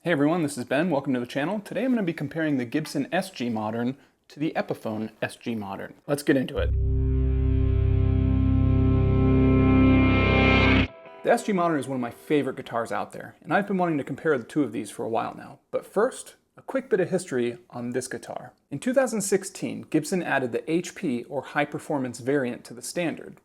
Hey everyone, this is Ben. Welcome to the channel. Today I'm going to be comparing the Gibson SG Modern to the Epiphone SG Modern. Let's get into it. The SG Modern is one of my favorite guitars out there, and I've been wanting to compare the two of these for a while now. But first, a quick bit of history on this guitar. In 2016, Gibson added the HP or high performance variant to the standard.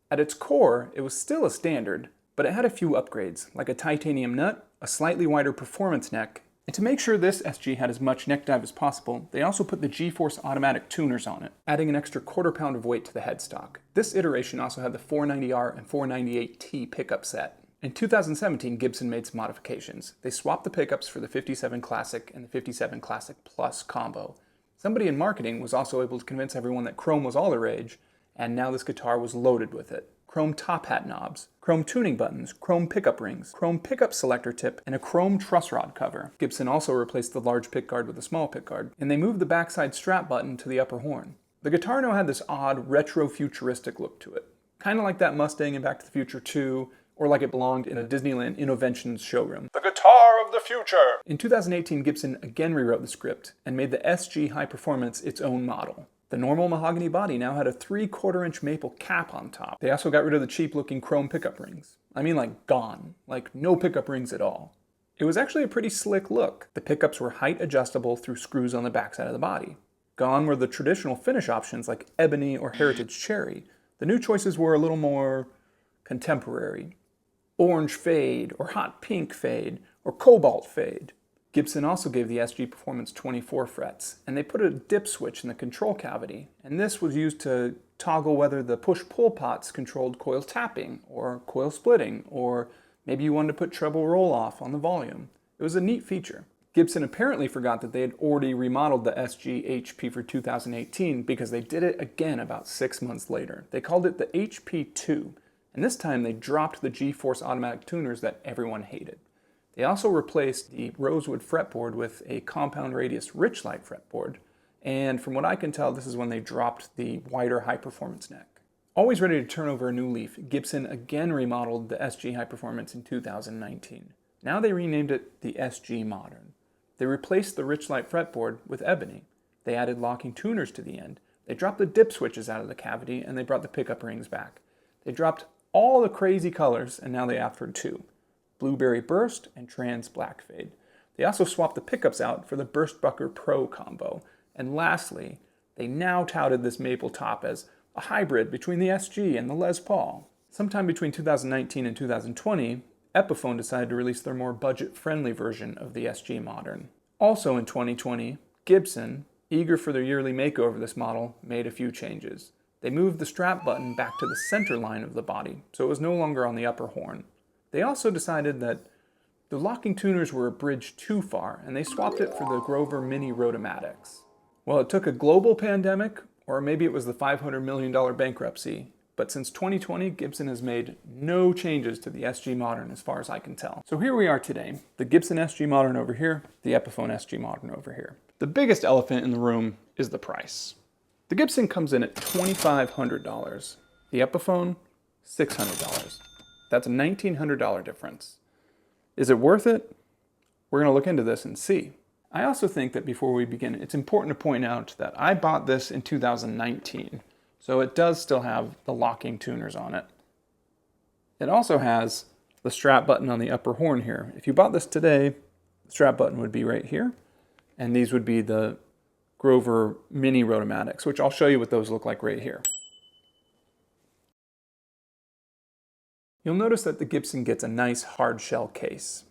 At its core, it was still a standard, but it had a few upgrades, like a titanium nut, a slightly wider performance neck, and to make sure this SG had as much neck dive as possible, they also put the G-Force automatic tuners on it, adding an extra quarter pound of weight to the headstock. This iteration also had the 490R and 498T pickup set. In 2017, Gibson made some modifications. They swapped the pickups for the 57 Classic and the 57 Classic Plus combo. Somebody in marketing was also able to convince everyone that chrome was all the rage, and now this guitar was loaded with it. Chrome top hat knobs, chrome tuning buttons, chrome pickup rings, chrome pickup selector tip, and a chrome truss rod cover. Gibson also replaced the large pickguard with a small pickguard, and they moved the backside strap button to the upper horn. The guitar now had this odd retro-futuristic look to it, kind of like that Mustang in Back to the Future 2, or like it belonged in a Disneyland Innoventions showroom. The guitar of the future! In 2018, Gibson again rewrote the script and made the SG High Performance its own model. The normal mahogany body now had a 3/4 inch maple cap on top. They also got rid of the cheap looking chrome pickup rings. I mean like gone, like no pickup rings at all. It was actually a pretty slick look. The pickups were height adjustable through screws on the backside of the body. Gone were the traditional finish options like ebony or heritage cherry. The new choices were a little more contemporary. Orange fade, or hot pink fade, or cobalt fade. Gibson also gave the SG Performance 24 frets, and they put a dip switch in the control cavity, and this was used to toggle whether the push-pull pots controlled coil tapping, or coil splitting, or maybe you wanted to put treble roll-off on the volume. It was a neat feature. Gibson apparently forgot that they had already remodeled the SG HP for 2018 because they did it again about 6 months later. They called it the HP2, and this time they dropped the G-Force automatic tuners that everyone hated. They also replaced the rosewood fretboard with a compound radius Richlight fretboard, and from what I can tell, this is when they dropped the wider high performance neck. Always ready to turn over a new leaf, Gibson again remodeled the SG High Performance in 2019. Now they renamed it the SG Modern. They replaced the Richlight fretboard with ebony. They added locking tuners to the end. They dropped the dip switches out of the cavity, and they brought the pickup rings back. They dropped all the crazy colors, and now they offered two: Blueberry Burst and Trans Black Fade. They also swapped the pickups out for the Burstbucker Pro combo. And lastly, they now touted this maple top as a hybrid between the SG and the Les Paul. Sometime between 2019 and 2020, Epiphone decided to release their more budget-friendly version of the SG Modern. Also in 2020, Gibson, eager for their yearly makeover of this model, made a few changes. They moved the strap button back to the center line of the body, so it was no longer on the upper horn. They also decided that the locking tuners were a bridge too far, and they swapped it for the Grover Mini Rotomatics. Well, it took a global pandemic, or maybe it was the $500 million bankruptcy, but since 2020, Gibson has made no changes to the SG Modern as far as I can tell. So here we are today, the Gibson SG Modern over here, the Epiphone SG Modern over here. The biggest elephant in the room is the price. The Gibson comes in at $2,500, the Epiphone, $600. That's a $1,900 difference. Is it worth it? We're going to look into this and see. I also think that before we begin, it's important to point out that I bought this in 2019, so it does still have the locking tuners on it. It also has the strap button on the upper horn here. If you bought this today, the strap button would be right here, and these would be the Grover Mini Rotomatics, which I'll show you what those look like right here. You'll notice that the Gibson gets a nice hard shell case,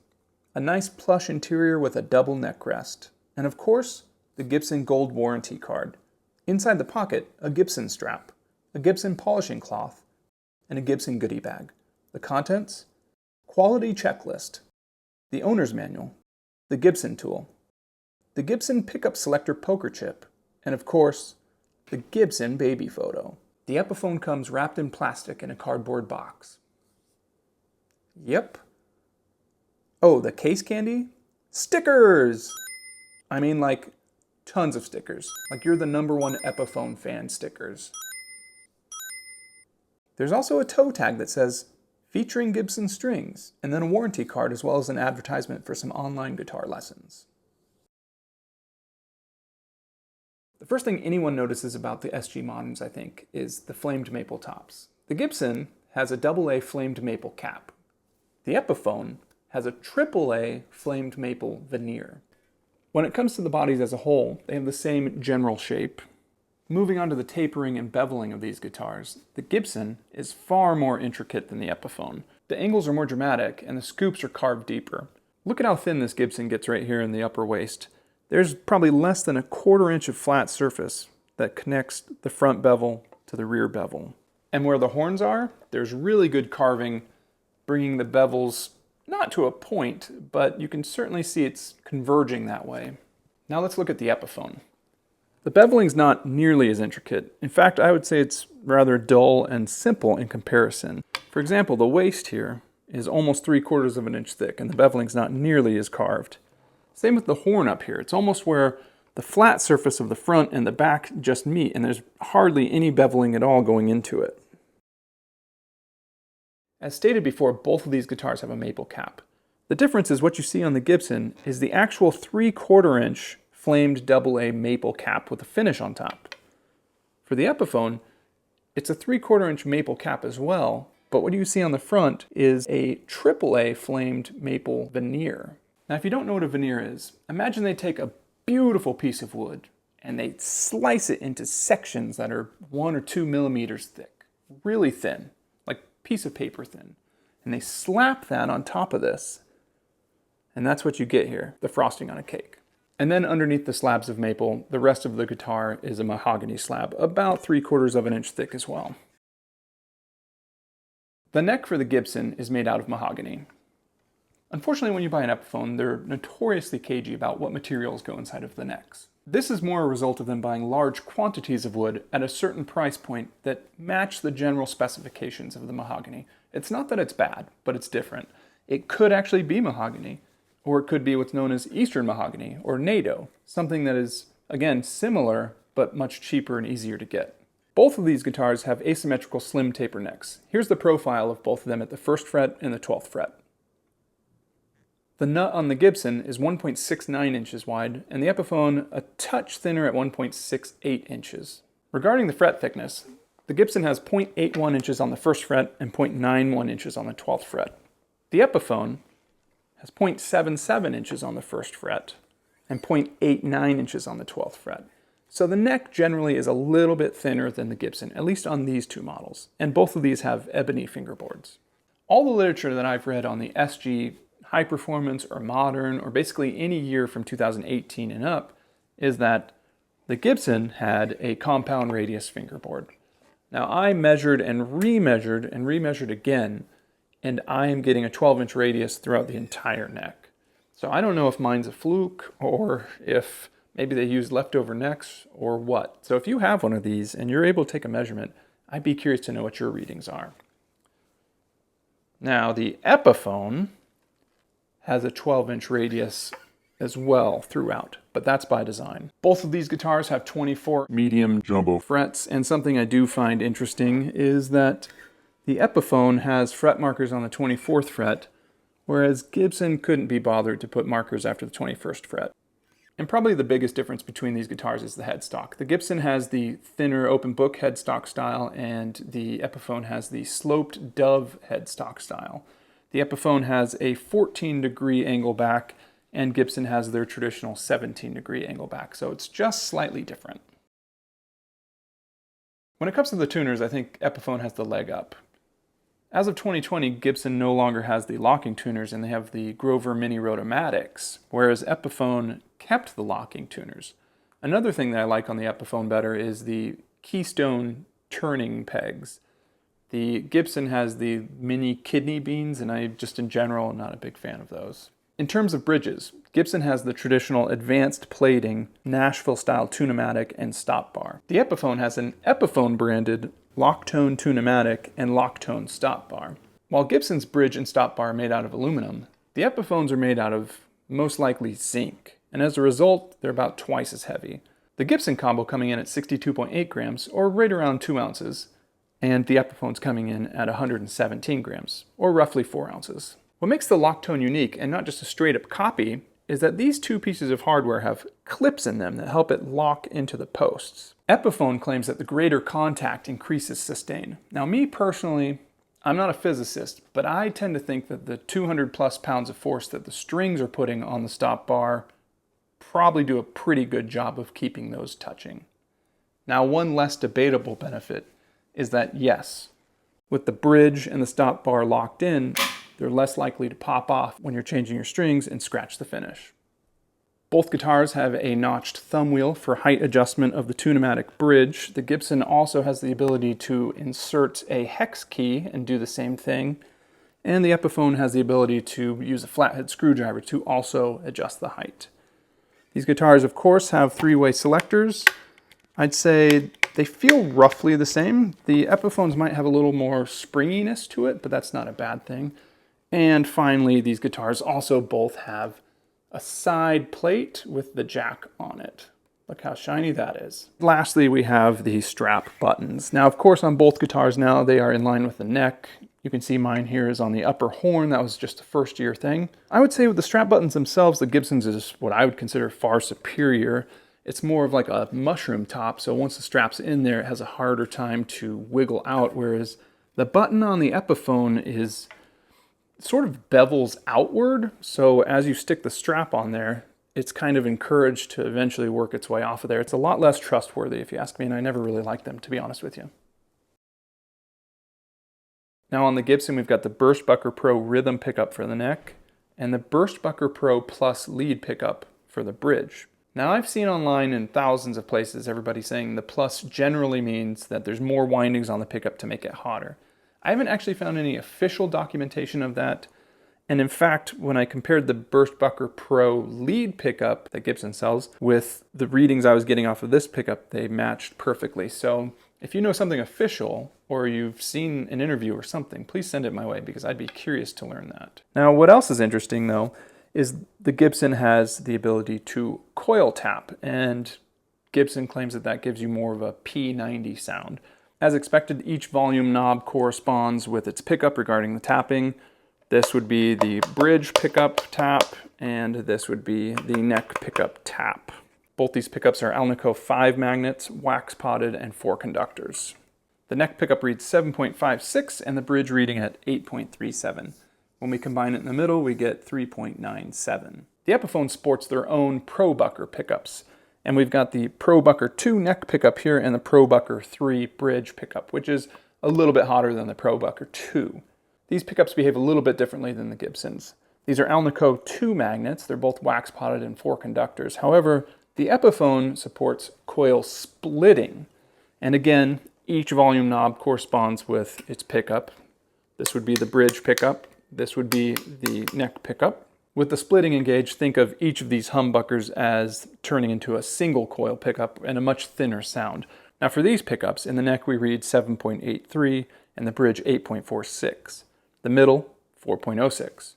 a nice plush interior with a double neck rest, and of course, the Gibson Gold warranty card. Inside the pocket, a Gibson strap, a Gibson polishing cloth, and a Gibson goodie bag. The contents: quality checklist, the owner's manual, the Gibson tool, the Gibson pickup selector poker chip, and of course, the Gibson baby photo. The Epiphone comes wrapped in plastic in a cardboard box. Yep. Oh, the case candy? Stickers! I mean, like, tons of stickers. Like you're the #1 Epiphone fan stickers. There's also a toe tag that says featuring Gibson strings, and then a warranty card as well as an advertisement for some online guitar lessons. The first thing anyone notices about the SG Moderns, I think, is the flamed maple tops. The Gibson has a AA flamed maple cap. The Epiphone has a AAA flamed maple veneer. When it comes to the bodies as a whole, they have the same general shape. Moving on to the tapering and beveling of these guitars, the Gibson is far more intricate than the Epiphone. The angles are more dramatic and the scoops are carved deeper. Look at how thin this Gibson gets right here in the upper waist. There's probably less than 1/4 inch of flat surface that connects the front bevel to the rear bevel. And where the horns are, there's really good carving, bringing the bevels not to a point, but you can certainly see it's converging that way. Now let's look at the Epiphone. The beveling's not nearly as intricate. In fact, I would say it's rather dull and simple in comparison. For example, the waist here is almost 3/4 of an inch thick, and the beveling's not nearly as carved. Same with the horn up here. It's almost where the flat surface of the front and the back just meet, and there's hardly any beveling at all going into it. As stated before, both of these guitars have a maple cap. The difference is what you see on the Gibson is the actual 3/4 inch flamed AA maple cap with a finish on top. For the Epiphone, it's a 3/4 inch maple cap as well, but what you see on the front is a AAA flamed maple veneer. Now, if you don't know what a veneer is, imagine they take a beautiful piece of wood and they slice it into sections that are 1 or 2 millimeters thick, really thin, like piece of paper thin. And they slap that on top of this, and that's what you get here, the frosting on a cake. And then underneath the slabs of maple, the rest of the guitar is a mahogany slab, about 3/4 of an inch thick as well. The neck for the Gibson is made out of mahogany. Unfortunately, when you buy an Epiphone, they're notoriously cagey about what materials go inside of the necks. This is more a result of them buying large quantities of wood at a certain price point that match the general specifications of the mahogany. It's not that it's bad, but it's different. It could actually be mahogany, or it could be what's known as Eastern mahogany, or NATO, something that is, again, similar, but much cheaper and easier to get. Both of these guitars have asymmetrical slim taper necks. Here's the profile of both of them at the 1st fret and the 12th fret. The nut on the Gibson is 1.69 inches wide, and the Epiphone a touch thinner at 1.68 inches. Regarding the fret thickness, the Gibson has 0.81 inches on the 1st fret and 0.91 inches on the 12th fret. The Epiphone has 0.77 inches on the 1st fret and 0.89 inches on the 12th fret. So the neck generally is a little bit thinner than the Gibson, at least on these two models, and both of these have ebony fingerboards. All the literature that I've read on the SG High Performance or Modern, or basically any year from 2018 and up, is that the Gibson had a compound radius fingerboard. Now I measured and remeasured again, and I am getting a 12-inch radius throughout the entire neck. So I don't know if mine's a fluke, or if maybe they used leftover necks, or what. So if you have one of these and you're able to take a measurement, I'd be curious to know what your readings are. Now the Epiphone has a 12-inch radius as well throughout, but that's by design. Both of these guitars have 24 medium jumbo frets, and something I do find interesting is that the Epiphone has fret markers on the 24th fret, whereas Gibson couldn't be bothered to put markers after the 21st fret. And probably the biggest difference between these guitars is the headstock. The Gibson has the thinner open book headstock style, and the Epiphone has the sloped dove headstock style. The Epiphone has a 14-degree angle back, and Gibson has their traditional 17-degree angle back, so it's just slightly different. When it comes to the tuners, I think Epiphone has the leg up. As of 2020, Gibson no longer has the locking tuners, and they have the Grover Mini Rotomatics, whereas Epiphone kept the locking tuners. Another thing that I like on the Epiphone better is the keystone turning pegs. The Gibson has the mini kidney beans, and I just in general am not a big fan of those. In terms of bridges, Gibson has the traditional advanced plating, Nashville-style tunematic and stop bar. The Epiphone has an Epiphone branded Locktone tunematic and Locktone stop bar. While Gibson's bridge and stop bar are made out of aluminum, the Epiphones are made out of most likely zinc, and as a result, they're about twice as heavy. The Gibson combo coming in at 62.8 grams, or right around 2 ounces, and the Epiphone's coming in at 117 grams, or roughly 4 ounces. What makes the Locktone unique, and not just a straight-up copy, is that these two pieces of hardware have clips in them that help it lock into the posts. Epiphone claims that the greater contact increases sustain. Now, me personally, I'm not a physicist, but I tend to think that the 200 plus pounds of force that the strings are putting on the stop bar probably do a pretty good job of keeping those touching. Now, one less debatable benefit is that, yes, with the bridge and the stop bar locked in, they're less likely to pop off when you're changing your strings and scratch the finish. Both guitars have a notched thumb wheel for height adjustment of the two-pneumatic bridge. The Gibson also has the ability to insert a hex key and do the same thing. And the Epiphone has the ability to use a flathead screwdriver to also adjust the height. These guitars, of course, have three-way selectors. I'd say they feel roughly the same. The Epiphones might have a little more springiness to it, but that's not a bad thing. And finally, these guitars also both have a side plate with the jack on it. Look how shiny that is. Lastly, we have the strap buttons. Now, of course, on both guitars now, they are in line with the neck. You can see mine here is on the upper horn. That was just a first year thing. I would say with the strap buttons themselves, the Gibson's is what I would consider far superior. It's more of like a mushroom top, so once the strap's in there, it has a harder time to wiggle out, whereas the button on the Epiphone is sort of bevels outward, so as you stick the strap on there, it's kind of encouraged to eventually work its way off of there. It's a lot less trustworthy, if you ask me, and I never really liked them, to be honest with you. Now on the Gibson, we've got the Burstbucker Pro rhythm pickup for the neck, and the Burstbucker Pro Plus lead pickup for the bridge. Now I've seen online in thousands of places everybody saying the Plus generally means that there's more windings on the pickup to make it hotter. I haven't actually found any official documentation of that. And in fact, when I compared the Burstbucker Pro lead pickup that Gibson sells with the readings I was getting off of this pickup, they matched perfectly. So if you know something official or you've seen an interview or something, please send it my way because I'd be curious to learn that. Now, what else is interesting though, is the Gibson has the ability to coil tap, and Gibson claims that that gives you more of a P90 sound. As expected, each volume knob corresponds with its pickup regarding the tapping. This would be the bridge pickup tap, and this would be the neck pickup tap. Both these pickups are Alnico 5 magnets, wax potted, and 4 conductors. The neck pickup reads 7.56 and the bridge reading at 8.37. When we combine it in the middle, we get 3.97. The Epiphone sports their own Probucker pickups. And we've got the Probucker 2 neck pickup here and the Probucker 3 bridge pickup, which is a little bit hotter than the Probucker 2. These pickups behave a little bit differently than the Gibsons. These are Alnico 2 magnets. They're both wax potted and 4 conductors. However, the Epiphone supports coil splitting. And again, each volume knob corresponds with its pickup. This would be the bridge pickup. This would be the neck pickup. With the splitting engaged, think of each of these humbuckers as turning into a single coil pickup and a much thinner sound. Now for these pickups, in the neck we read 7.83 and the bridge 8.46. The middle, 4.06.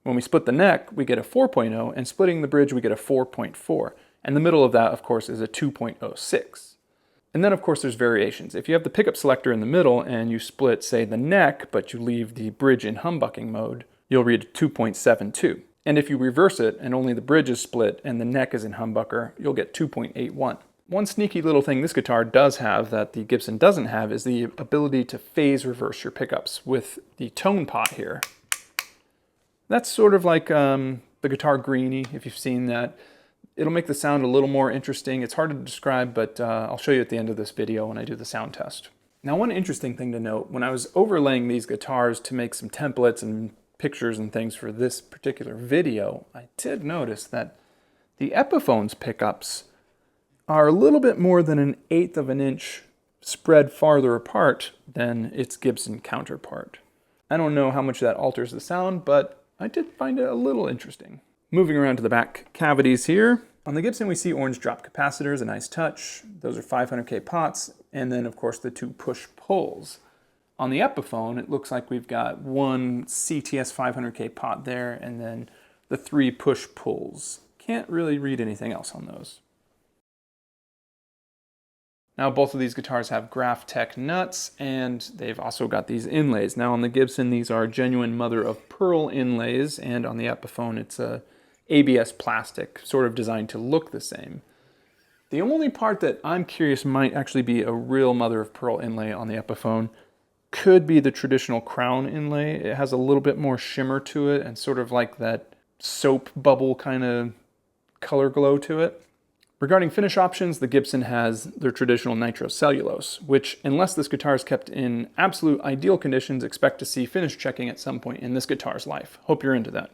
When we split the neck, we get a 4.0, and splitting the bridge we get a 4.4. And the middle of that, of course, is a 2.06. And then, of course, there's variations. If you have the pickup selector in the middle and you split, say, the neck, but you leave the bridge in humbucking mode, you'll read 2.72. And if you reverse it and only the bridge is split and the neck is in humbucker, you'll get 2.81. One sneaky little thing this guitar does have that the Gibson doesn't have is the ability to phase reverse your pickups with the tone pot here. That's sort of like the guitar greenie, if you've seen that. It'll make the sound a little more interesting. It's hard to describe, but I'll show you at the end of this video when I do the sound test. Now, one interesting thing to note, when I was overlaying these guitars to make some templates and pictures and things for this particular video, I did notice that the Epiphone's pickups are a little bit more than 1/8 of an inch spread farther apart than its Gibson counterpart. I don't know how much that alters the sound, but I did find it a little interesting. Moving around to the back cavities here. On the Gibson, we see orange drop capacitors, a nice touch. Those are 500K pots, and then of course the 2 push-pulls. On the Epiphone, it looks like we've got one CTS 500K pot there, and then the 3 push-pulls. Can't really read anything else on those. Now both of these guitars have Graph-Tech nuts, and they've also got these inlays. Now on the Gibson, these are genuine mother-of-pearl inlays, and on the Epiphone, it's a ABS plastic, sort of designed to look the same. The only part that I'm curious might actually be a real mother-of-pearl inlay on the Epiphone could be the traditional crown inlay. It has a little bit more shimmer to it and sort of like that soap bubble kind of color glow to it. Regarding finish options, the Gibson has their traditional nitrocellulose, which, unless this guitar is kept in absolute ideal conditions, expect to see finish checking at some point in this guitar's life. Hope you're into that.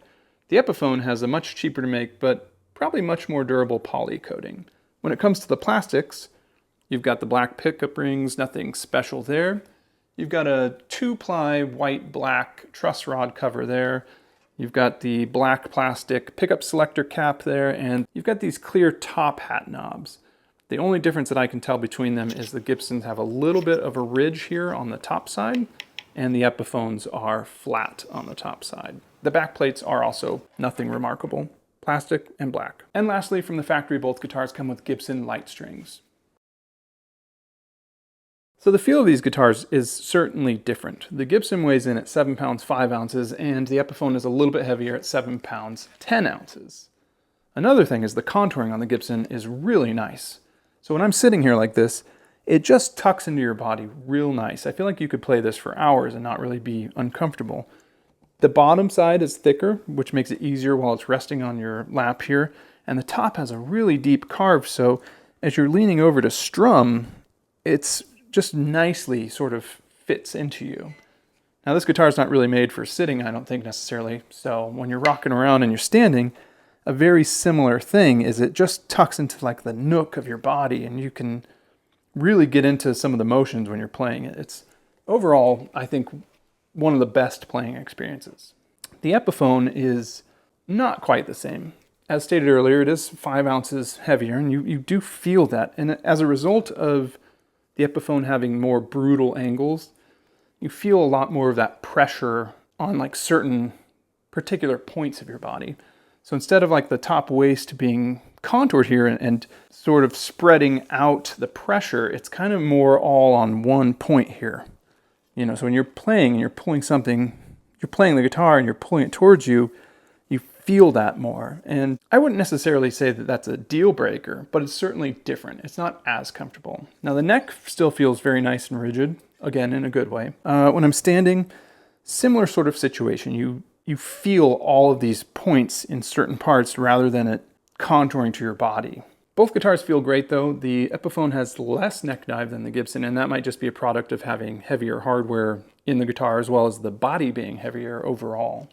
The Epiphone has a much cheaper to make, but probably much more durable poly coating. When it comes to the plastics, you've got the black pickup rings, nothing special there. You've got a 2-ply white-black truss rod cover there. You've got the black plastic pickup selector cap there, and you've got these clear top hat knobs. The only difference that I can tell between them is the Gibsons have a little bit of a ridge here on the top side, and the Epiphones are flat on the top side. The back plates are also nothing remarkable. Plastic and black. And lastly, from the factory, both guitars come with Gibson light strings. So the feel of these guitars is certainly different. The Gibson weighs in at 7 pounds 5 ounces, and the Epiphone is a little bit heavier at 7 pounds 10 ounces. Another thing is the contouring on the Gibson is really nice. So when I'm sitting here like this, it just tucks into your body real nice. I feel like you could play this for hours and not really be uncomfortable. The bottom side is thicker, which makes it easier while it's resting on your lap here, and the top has a really deep carve, so as you're leaning over to strum, it's just nicely sort of fits into you. Now this guitar is not really made for sitting, I don't think necessarily, so when you're rocking around and you're standing, a very similar thing is it just tucks into like the nook of your body, and you can really get into some of the motions when you're playing it. It's overall, I think, one of the best playing experiences. The Epiphone is not quite the same. As stated earlier, it is 5 ounces heavier, and you do feel that. And as a result of the Epiphone having more brutal angles, you feel a lot more of that pressure on like certain particular points of your body. So instead of like the top waist being contoured here and sort of spreading out the pressure, it's kind of more all on one point here. You know, so when you're playing and you're pulling something, you're playing the guitar and you're pulling it towards you, you feel that more. And I wouldn't necessarily say that that's a deal breaker, but it's certainly different. It's not as comfortable. Now the neck still feels very nice and rigid, again, in a good way. When I'm standing, similar sort of situation. You feel all of these points in certain parts rather than it contouring to your body. Both guitars feel great though. The Epiphone has less neck dive than the Gibson, and that might just be a product of having heavier hardware in the guitar as well as the body being heavier overall.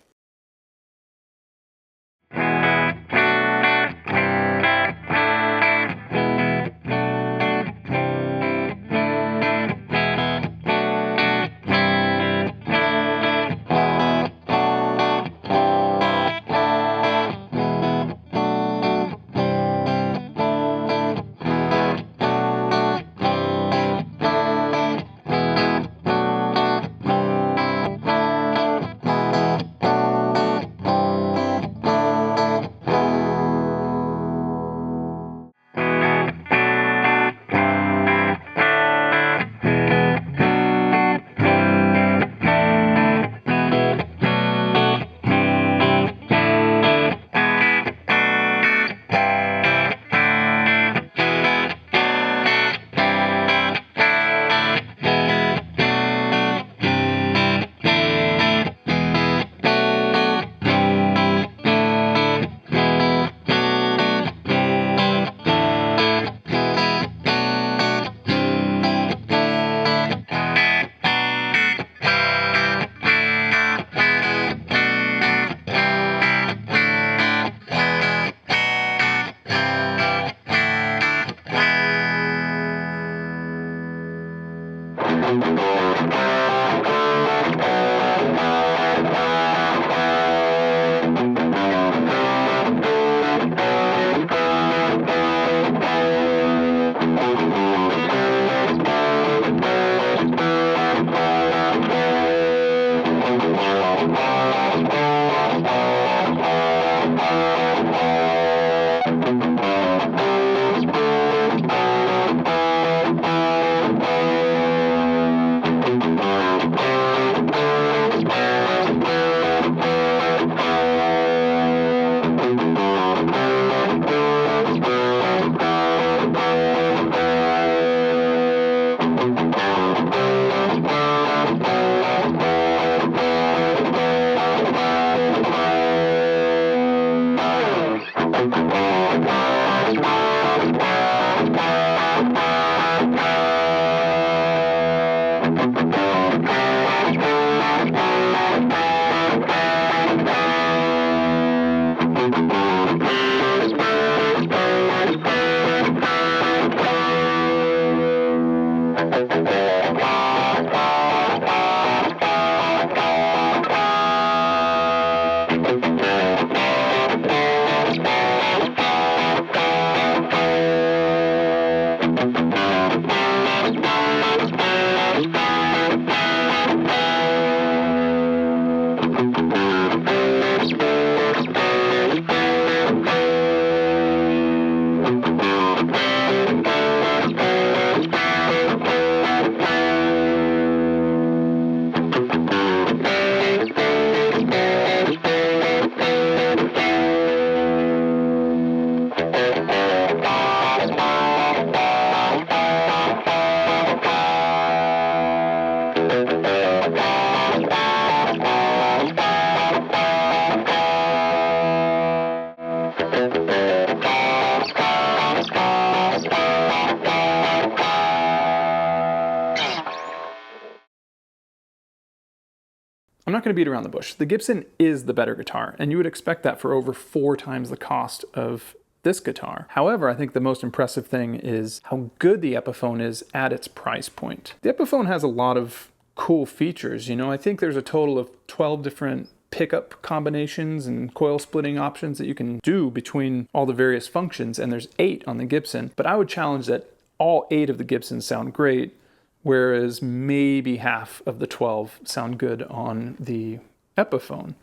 I'm not going to beat around the bush. The Gibson is the better guitar, and you would expect that for over 4 times the cost of this guitar. However, I think the most impressive thing is how good the Epiphone is at its price point. The Epiphone has a lot of cool features. You know, I think there's a total of 12 different pickup combinations and coil splitting options that you can do between all the various functions, and there's 8 on the Gibson. But I would challenge that all 8 of the Gibsons sound great, whereas maybe half of the 12 sound good on the Epiphone.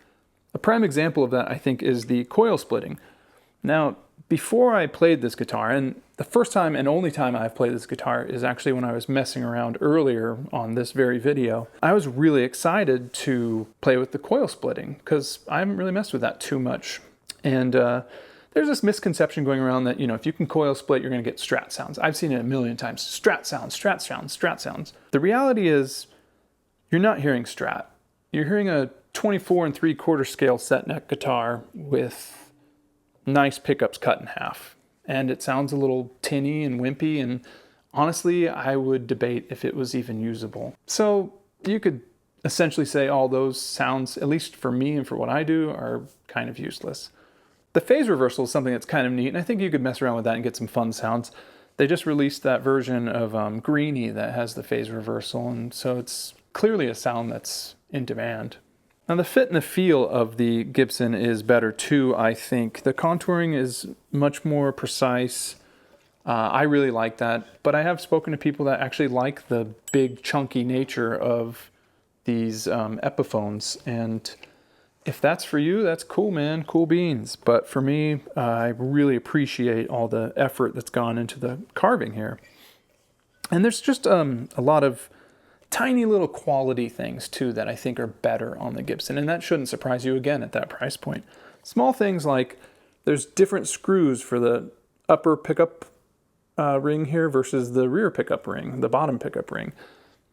A prime example of that, I think, is the coil splitting. Now, before I played this guitar, and the first time and only time I've played this guitar is actually when I was messing around earlier on this very video, I was really excited to play with the coil splitting because I haven't really messed with that too much. And there's this misconception going around that, you know, if you can coil split, you're going to get Strat sounds. I've seen it a million times. Strat sounds, Strat sounds, Strat sounds. The reality is you're not hearing Strat. You're hearing a 24 3/4 scale set neck guitar with nice pickups cut in half. And it sounds a little tinny and wimpy, and honestly, I would debate if it was even usable. So you could essentially say all those sounds, at least for me and for what I do, are kind of useless. The phase reversal is something that's kind of neat, and I think you could mess around with that and get some fun sounds. They just released that version of Greenie that has the phase reversal, and so it's clearly a sound that's in demand. Now the fit and the feel of the Gibson is better too, I think. The contouring is much more precise. I really like that, but I have spoken to people that actually like the big chunky nature of these Epiphones, and if that's for you, that's cool, man, cool beans. But for me, I really appreciate all the effort that's gone into the carving here. And there's just a lot of tiny little quality things too that I think are better on the Gibson, and that shouldn't surprise you again at that price point. Small things like there's different screws for the upper pickup ring here versus the rear pickup ring, the bottom pickup ring.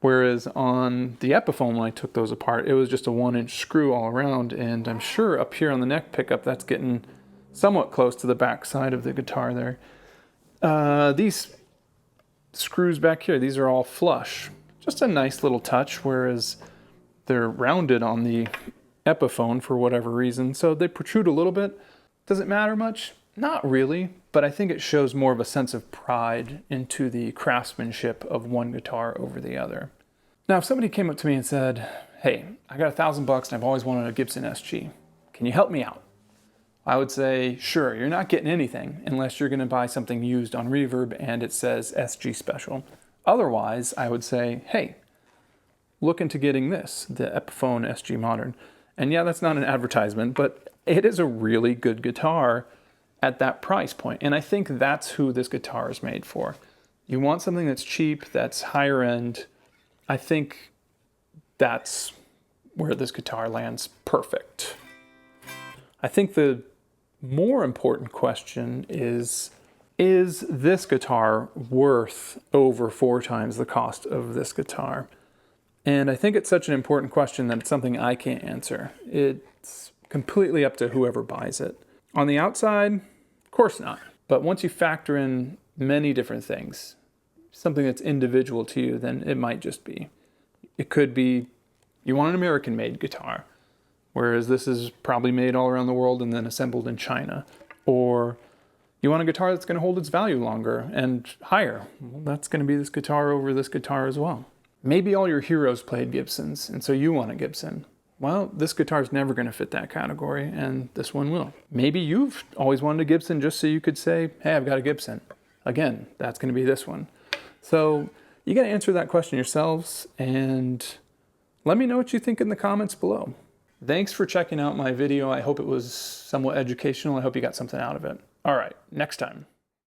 Whereas on the Epiphone, when I took those apart, it was just a 1-inch screw all around, and I'm sure up here on the neck pickup that's getting somewhat close to the back side of the guitar there. These screws back here, these are all flush. Just a nice little touch, whereas they're rounded on the Epiphone for whatever reason, so they protrude a little bit. Does it matter much? Not really, but I think it shows more of a sense of pride into the craftsmanship of one guitar over the other. Now, if somebody came up to me and said, hey, I got $1,000 and I've always wanted a Gibson SG, can you help me out? I would say, sure, you're not getting anything unless you're gonna buy something used on Reverb and it says SG Special. Otherwise, I would say, hey, look into getting this, the Epiphone SG Modern. And yeah, that's not an advertisement, but it is a really good guitar at that price point. And I think that's who this guitar is made for. You want something that's cheap, that's higher end. I think that's where this guitar lands perfect. I think the more important question is this guitar worth over 4 times the cost of this guitar? And I think it's such an important question that it's something I can't answer. It's completely up to whoever buys it. On the outside, of course not. But once you factor in many different things, something that's individual to you, then it might just be. It could be you want an American-made guitar, whereas this is probably made all around the world and then assembled in China. Or you want a guitar that's going to hold its value longer and higher. Well, that's going to be this guitar over this guitar as well. Maybe all your heroes played Gibsons, and so you want a Gibson. Well, this guitar is never going to fit that category, and this one will. Maybe you've always wanted a Gibson just so you could say, hey, I've got a Gibson. Again, that's going to be this one. So you got to answer that question yourselves, and let me know what you think in the comments below. Thanks for checking out my video. I hope it was somewhat educational. I hope you got something out of it. All right, next time.